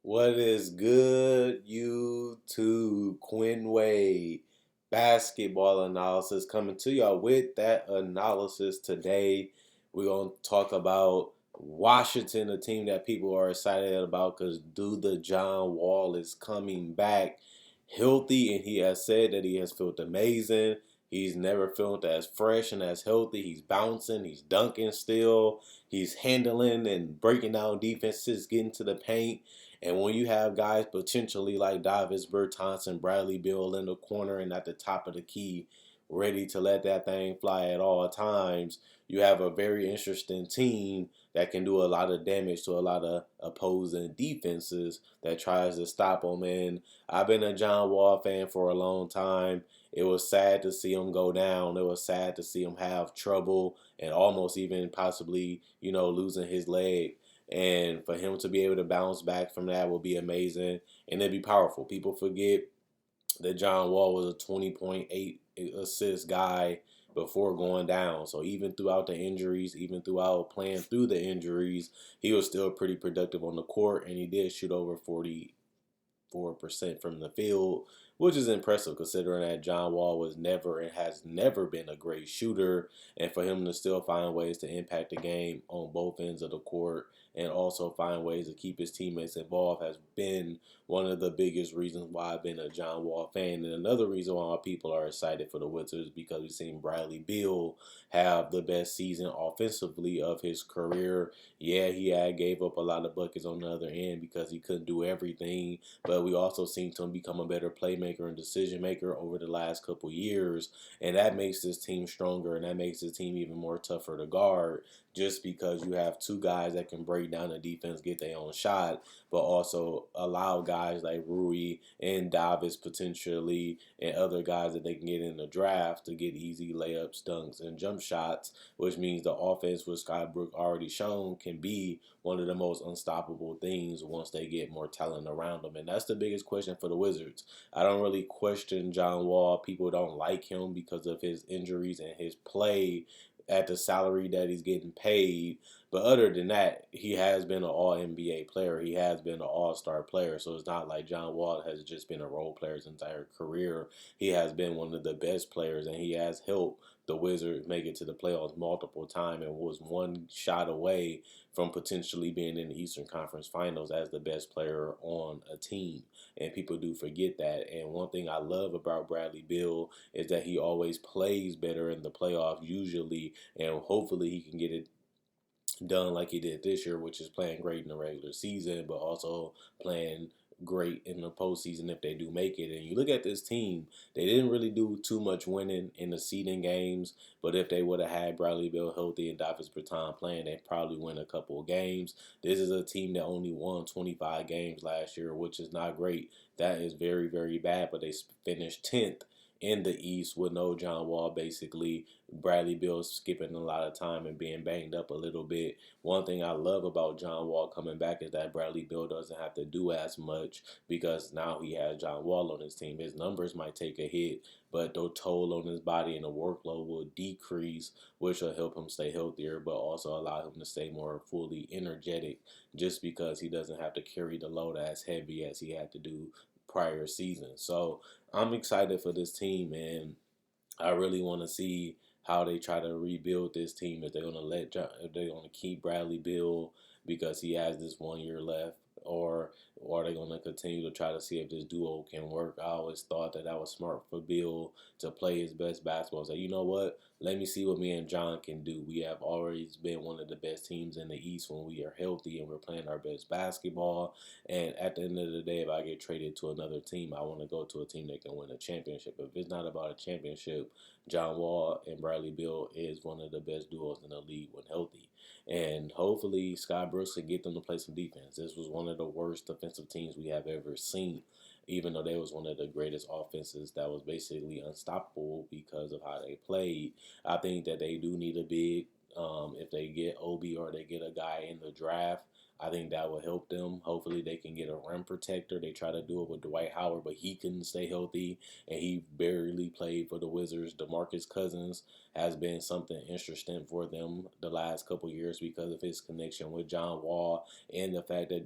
What is good, YouTube? Quinn Wade basketball analysis coming to y'all with that analysis today. We're going to talk about Washington, a team that people are excited about because the John Wall is coming back healthy, and he has said that he has felt amazing. He's never felt as fresh and as healthy. He's bouncing, he's dunking still, he's handling and breaking down defenses, getting to the paint. And when you have guys potentially like Davis Bertans and Bradley Beal in the corner and at the top of the key, ready to let that thing fly at all times, you have a very interesting team that can do a lot of damage to a lot of opposing defenses that tries to stop them. And I've been a John Wall fan for a long time. It was sad to see him go down. It was sad to see him have trouble and almost even possibly, losing his leg. And for him to be able to bounce back from that will be amazing. And it'd be powerful. People forget that John Wall was a 20.8 assist guy before going down. So even throughout the injuries, even throughout playing through the injuries, he was still pretty productive on the court, and he did shoot over 4% from the field, which is impressive considering that John Wall was never and has never been a great shooter. And for him to still find ways to impact the game on both ends of the court and also find ways to keep his teammates involved has been one of the biggest reasons why I've been a John Wall fan. And another reason why people are excited for the Wizards because we've seen Bradley Beal have the best season offensively of his career. Yeah, he had gave up a lot of buckets on the other end because he couldn't do everything, but we also seen him become a better playmaker and decision maker over the last couple years, and that makes this team stronger and that makes this team even more tougher to guard. Just because you have two guys that can break down the defense, get their own shot, but also allow guys like Rui and Davis potentially and other guys that they can get in the draft to get easy layups, dunks, and jump shots, which means the offense, which Scott Brook already shown, can be one of the most unstoppable things once they get more talent around them. And that's the biggest question for the Wizards. I don't really question John Wall. People don't like him because of his injuries and his play at the salary that he's getting paid. But other than that, he has been an all NBA player. He has been an all-star player. So it's not like John Wall has just been a role player his entire career. He has been one of the best players, and he has helped the Wizards make it to the playoffs multiple times and was one shot away from potentially being in the Eastern Conference Finals as the best player on a team. And people do forget that. And one thing I love about Bradley Beal is that he always plays better in the playoffs usually, and hopefully he can get it done like he did this year, which is playing great in the regular season, but also playing great in the postseason if they do make it. And you look at this team, they didn't really do too much winning in the seeding games, but if they would have had Bradley Beal healthy and Davis Bertans playing, they'd probably win a couple of games. This is a team that only won 25 games last year, which is not great. That is very, very bad, but they finished 10th in the East with no John Wall, basically. Bradley Beal skipping a lot of time and being banged up a little bit. One thing I love about John Wall coming back is that Bradley Beal doesn't have to do as much because now he has John Wall on his team. His numbers might take a hit, but the toll on his body and the workload will decrease, which will help him stay healthier, but also allow him to stay more fully energetic just because he doesn't have to carry the load as heavy as he had to do prior season. So I'm excited for this team, and I really want to see how they try to rebuild this team. If they're gonna if they're gonna keep Bradley Beal because he has this 1 year left, or are they gonna continue to try to see if this duo can work? I always thought that was smart for Bill to play his best basketball. Say, you know what? Let me see what me and John can do. We have always been one of the best teams in the East when we are healthy and we're playing our best basketball. And at the end of the day, if I get traded to another team, I want to go to a team that can win a championship. If it's not about a championship, John Wall and Bradley Beal is one of the best duos in the league when healthy. And hopefully Scott Brooks can get them to play some defense. This was one of the worst defensive teams we have ever seen, even though they was one of the greatest offenses that was basically unstoppable because of how they played. I think that they do need a big. If they get Obi or they get a guy in the draft, I think that will help them. Hopefully, they can get a rim protector. They try to do it with Dwight Howard, but he couldn't stay healthy, and he barely played for the Wizards. DeMarcus Cousins has been something interesting for them the last couple years because of his connection with John Wall and the fact that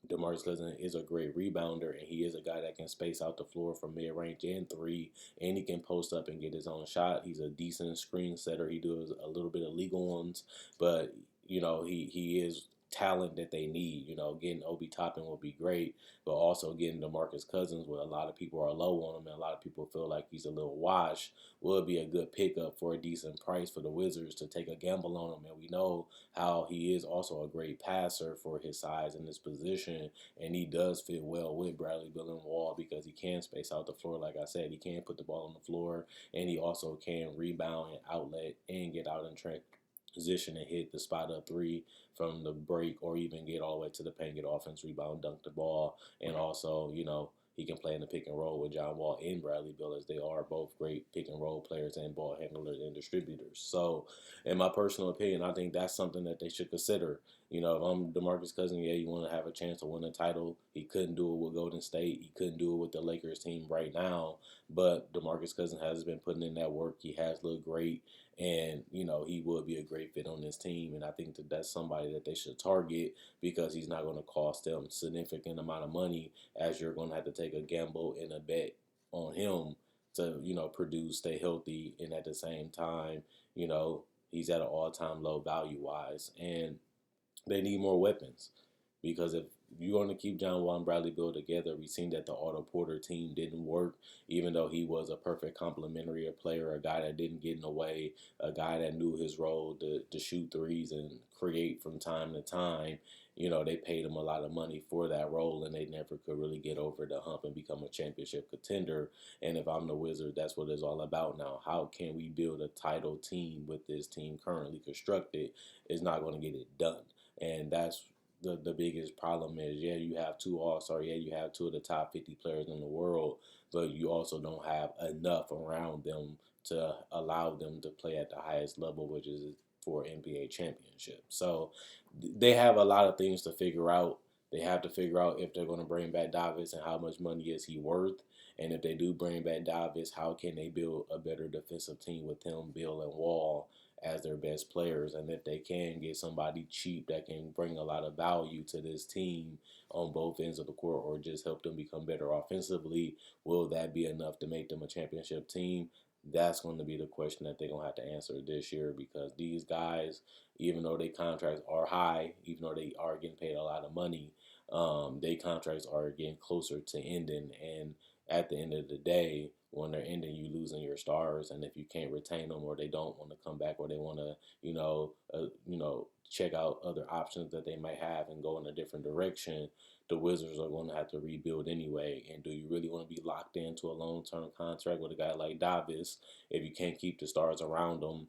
DeMarcus Cousins is a great rebounder, and he is a guy that can space out the floor from mid range and three, and he can post up and get his own shot. He's a decent screen setter. He does a little bit of legal ones, but he is talent that they need. Getting Obi Toppin will be great, but also getting DeMarcus Cousins, where a lot of people are low on him and a lot of people feel like he's a little washed, will be a good pickup for a decent price for the Wizards to take a gamble on him. And we know how he is also a great passer for his size and his position, and he does fit well with Bradley, Beal, and Wall because he can space out the floor. Like I said, he can put the ball on the floor, and he also can rebound and outlet and get out in transition and hit the spot up three from the break, or even get all the way to the paint, get offense, rebound, dunk the ball, and also, he can play in the pick and roll with John Wall and Bradley Beal, as they are both great pick and roll players and ball handlers and distributors. So, in my personal opinion, I think that's something that they should consider. If I'm DeMarcus Cousins, yeah, you want to have a chance to win a title. He couldn't do it with Golden State. He couldn't do it with the Lakers team right now. But DeMarcus Cousins has been putting in that work. He has looked great. And, he would be a great fit on this team. And I think that that's somebody that they should target because he's not going to cost them significant amount of money, as you're going to have to take a gamble and a bet on him to, produce, stay healthy. And at the same time, he's at an all-time low value-wise. And they need more weapons because if you're going to keep John Wall and Bradley Beal together, we've seen that the Otto Porter team didn't work, even though he was a perfect complementary player, a guy that didn't get in the way, a guy that knew his role to shoot threes and create from time to time. They paid him a lot of money for that role, and they never could really get over the hump and become a championship contender. And if I'm the Wizard, that's what it's all about now. How can we build a title team with this team currently constructed? Is not going to get it done. And that's the biggest problem is, yeah, you have two All-Star, yeah, you have two of the top 50 players in the world, but you also don't have enough around them to allow them to play at the highest level, which is for NBA championship. So they have a lot of things to figure out. They have to figure out if they're going to bring back Davis and how much money is he worth. And if they do bring back Davis, how can they build a better defensive team with him, Bill, and Wall as their best players? And if they can get somebody cheap that can bring a lot of value to this team on both ends of the court, or just help them become better offensively, will that be enough to make them a championship team? That's going to be the question that they're going to have to answer this year, because these guys, even though their contracts are high, even though they are getting paid a lot of money, their contracts are getting closer to ending. And at the end of the day, when they're ending, you losing your stars. And if you can't retain them, or they don't want to come back, or they want to, check out other options that they might have and go in a different direction, the Wizards are going to have to rebuild anyway. And do you really want to be locked into a long-term contract with a guy like Davis if you can't keep the stars around him?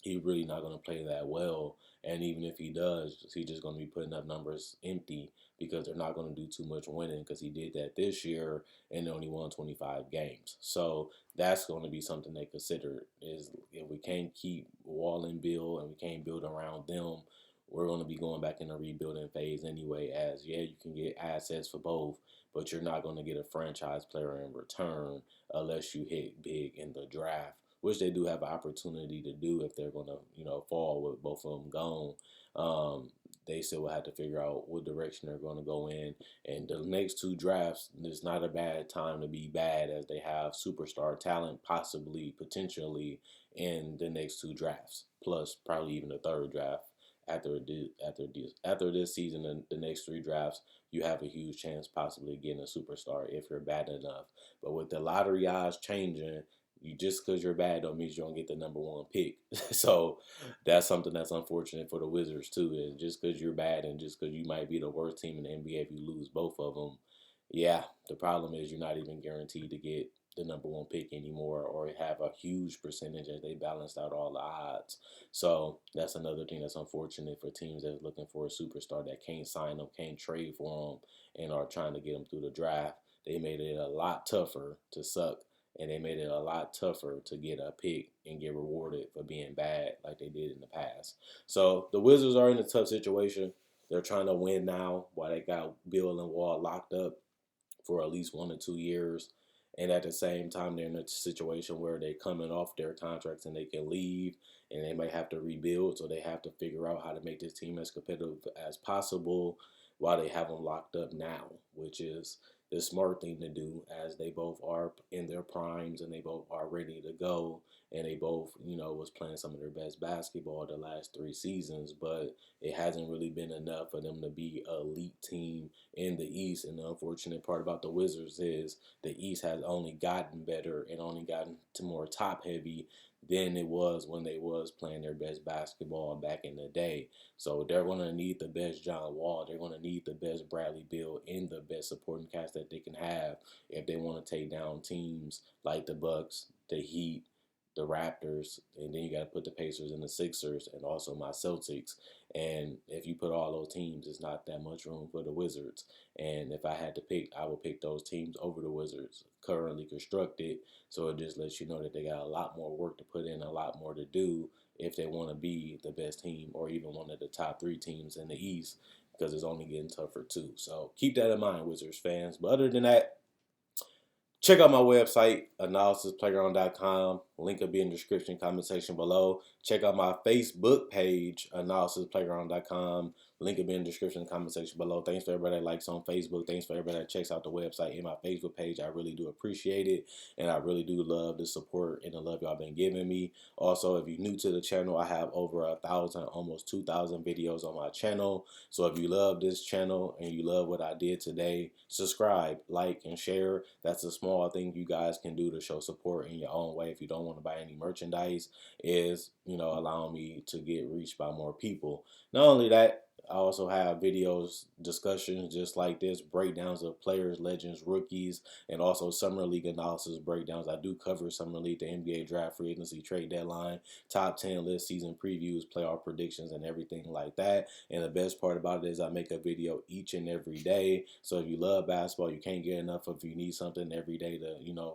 He's really not going to play that well. And even if he does, he's just going to be putting up numbers empty, because they're not going to do too much winning, because he did that this year and only won 25 games. So that's going to be something they consider, is if we can't keep Wall and Bill and we can't build around them, we're going to be going back in a rebuilding phase anyway. As, yeah, you can get assets for both, but you're not going to get a franchise player in return unless you hit big in the draft, which they do have an opportunity to do if they're going to, fall with both of them gone. They still will have to figure out what direction they're going to go in. And the next two drafts, it's not a bad time to be bad, as they have superstar talent, possibly, potentially, in the next two drafts, plus probably even the third draft. After this season and the next three drafts, you have a huge chance possibly getting a superstar if you're bad enough. But with the lottery odds changing, you just because you're bad don't mean you don't get the number one pick. So that's something that's unfortunate for the Wizards too. Is just because you're bad and just because you might be the worst team in the NBA if you lose both of them, yeah, the problem is you're not even guaranteed to get the number one pick anymore, or have a huge percentage as they balanced out all the odds. So that's another thing that's unfortunate for teams that's looking for a superstar that can't sign them, can't trade for them, and are trying to get them through the draft. They made it a lot tougher to suck, and they made it a lot tougher to get a pick and get rewarded for being bad like they did in the past. So the Wizards are in a tough situation. They're trying to win now while they got Bill and Wall locked up for at least 1 or 2 years. And at the same time, they're in a situation where they're coming off their contracts and they can leave, and they might have to rebuild. So they have to figure out how to make this team as competitive as possible. why they have them locked up now, which is the smart thing to do, as they both are in their primes and they both are ready to go, and they both, was playing some of their best basketball the last 3 seasons, but it hasn't really been enough for them to be an elite team in the East. And the unfortunate part about the Wizards is the East has only gotten better and only gotten to more top heavy than it was when they was playing their best basketball back in the day. So they're going to need the best John Wall. They're going to need the best Bradley Beal and the best supporting cast that they can have if they want to take down teams like the Bucks, the Heat, the Raptors, and then you got to put the Pacers and the Sixers, and also my Celtics. And if you put all those teams, it's not that much room for the Wizards. And if I had to pick, I would pick those teams over the Wizards currently constructed. So it just lets you know that they got a lot more work to put in, a lot more to do if they want to be the best team or even one of the top 3 teams in the East, because it's only getting tougher too. So keep that in mind, Wizards fans. But other than that, check out my website, analysisplayground.com. Link will be in the description, comment section below. Check out my Facebook page, analysisplayground.com. Link will be in the description, comment section below. Thanks for everybody that likes on Facebook. Thanks for everybody that checks out the website and my Facebook page. I really do appreciate it, and I really do love the support and the love y'all been giving me. Also, if you're new to the channel, I have over 1,000, almost 2,000 videos on my channel. So if you love this channel and you love what I did today, subscribe, like, and share. That's a small thing you guys can do to show support in your own way. If you don't want to buy any merchandise, is, allowing me to get reached by more people. Not only that, I also have videos, discussions just like this, breakdowns of players, legends, rookies, and also Summer League analysis breakdowns. I do cover Summer League, the NBA draft, free agency, trade deadline, top 10 list, season previews, playoff predictions, and everything like that. And the best part about it is I make a video each and every day. So if you love basketball, you can't get enough. If you need something every day to,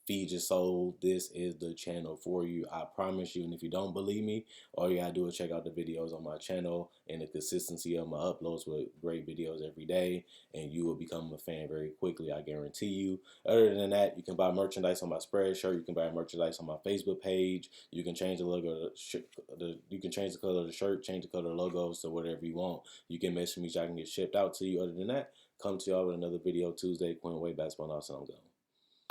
feed your soul, this is the channel for you. I promise you. And if you don't believe me, all you gotta do is check out the videos on my channel and the consistency of my uploads with great videos every day, and you will become a fan very quickly, I guarantee you. Other than that, you can buy merchandise on my Spreadshirt. You can buy merchandise on my Facebook page. You can change the logo, you can change the color of the shirt, change the color of the logos to whatever you want. You can message me so I can get shipped out to you. Other than that, come to y'all with another video Tuesday. Quinn Way Basketball. Now, so I'm going.